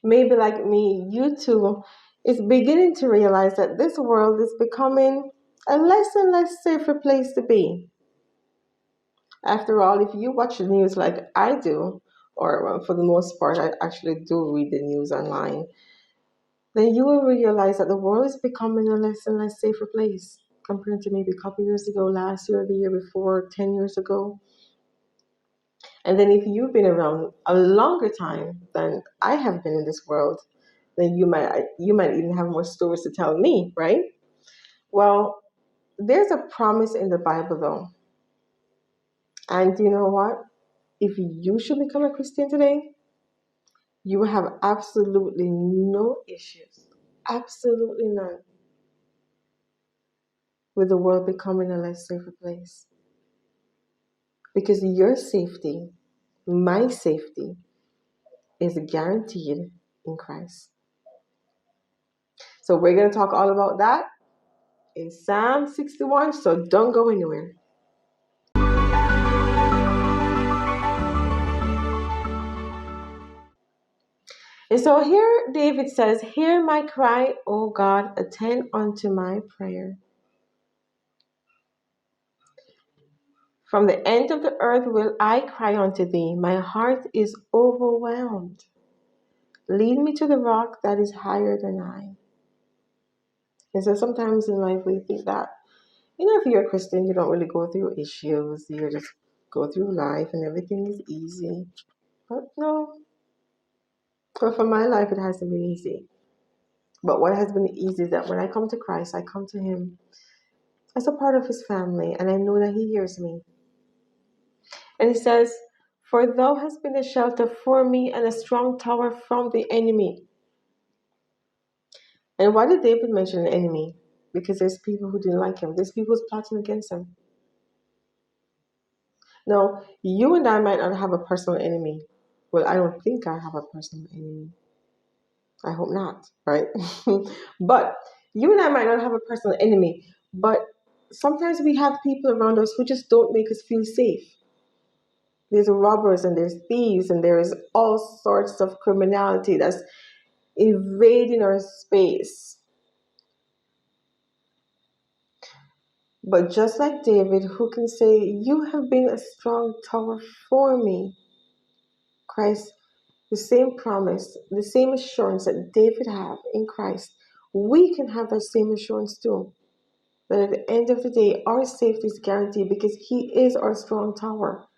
maybe like me, you too, is beginning to realize that this world is becoming a less and less safer place to be. After all, if you watch the news like I do, or for the most part, I actually do read the news online, then you will realize that the world is becoming a less and less safer place compared to maybe a couple years ago, last year, the year before, 10 years ago. And then if you've been around a longer time than I have been in this world, then you might even have more stories to tell me, right? Well, there's a promise in the Bible though. And you know what? If you should become a Christian today, you will have absolutely no issues, absolutely none, with the world becoming a less safer place. Because your safety, my safety, is guaranteed in Christ. So we're going to talk all about that in Psalm 61, so don't go anywhere. And so here David says, "Hear my cry, O God, attend unto my prayer. From the end of the earth will I cry unto thee. My heart is overwhelmed. Lead me to the rock that is higher than I." And so sometimes in life we think that, if you're a Christian, you don't really go through issues. You just go through life and everything is easy. But no, for my life, it hasn't been easy. But what has been easy is that when I come to Christ, I come to Him as a part of His family, and I know that He hears me. And He says, "For thou hast been a shelter for me and a strong tower from the enemy." And why did David mention an enemy? Because there's people who didn't like him. There's people who's plotting against him. Now, you and I might not have a personal enemy. Well, I don't think I have a personal enemy. I hope not, right? But you and I might not have a personal enemy, but sometimes we have people around us who just don't make us feel safe. There's robbers and there's thieves and there's all sorts of criminality that's invading our space. But just like David, who can say, "You have been a strong tower for me," Christ, the same promise, the same assurance that David had in Christ, we can have that same assurance too. That at the end of the day, our safety is guaranteed because He is our strong tower.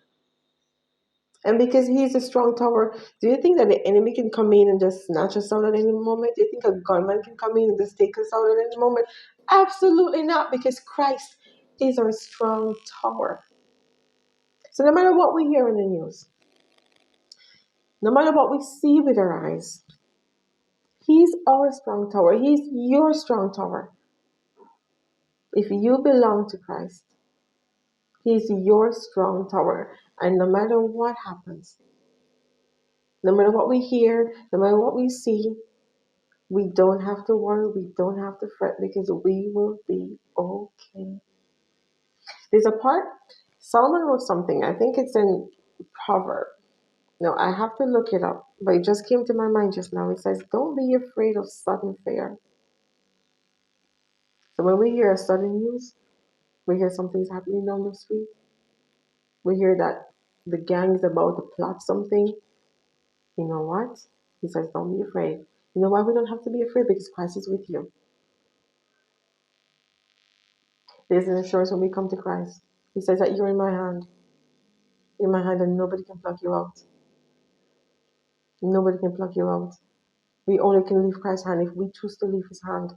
And because He is a strong tower, do you think that the enemy can come in and just snatch us out at any moment? Do you think a gunman can come in and just take us out at any moment? Absolutely not, because Christ is our strong tower. So no matter what we hear in the news, no matter what we see with our eyes, He's our strong tower. He's your strong tower. If you belong to Christ, He's your strong tower. And no matter what happens, no matter what we hear, no matter what we see, we don't have to worry, we don't have to fret, because we will be okay. There's a part, Solomon wrote something, I think it's in Proverbs. No, I have to look it up, but it just came to my mind just now. It says, "Don't be afraid of sudden fear." So when we hear a sudden news, we hear something's happening down the street, we hear that the gang is about to plot something, you know what? He says, don't be afraid. You know why we don't have to be afraid? Because Christ is with you. There's an assurance when we come to Christ. He says that you're in my hand. In my hand, and nobody can pluck you out. Nobody can pluck you out. We only can leave Christ's hand if we choose to leave His hand.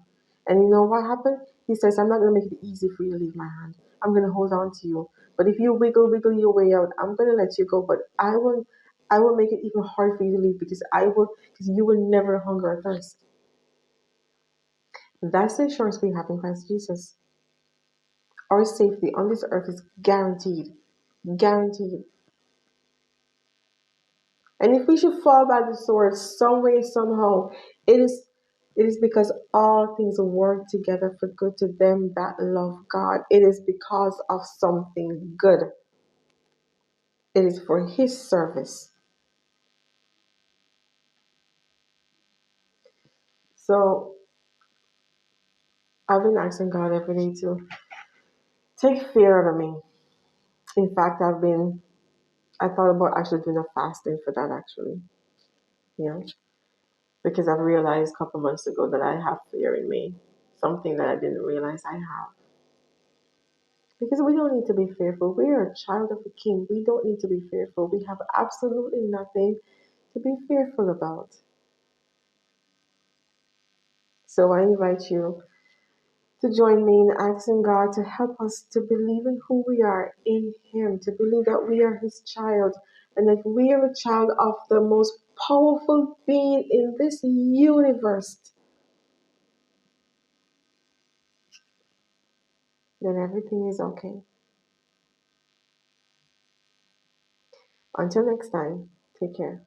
And you know what happened? He says, "I'm not going to make it easy for you to leave my hand. I'm going to hold on to you. But if you wiggle your way out, I'm going to let you go. But I will make it even hard for you to leave, because you will never hunger or thirst." That's the assurance we have in Christ Jesus. Our safety on this earth is guaranteed. Guaranteed. And if we should fall by the sword some way, somehow, it is because all things work together for good to them that love God. It is because of something good. It is for His service. So I've been asking God every day to take fear out of me. In fact, I thought about actually doing a fasting for that actually. Yeah. Because I've realized a couple months ago that I have fear in me. Something that I didn't realize I have. Because we don't need to be fearful. We are a child of the King. We don't need to be fearful. We have absolutely nothing to be fearful about. So I invite you to join me in asking God to help us to believe in who we are in Him, to believe that we are His child, and that we are a child of the most powerful being in this universe. Then everything is okay. Until next time, take care.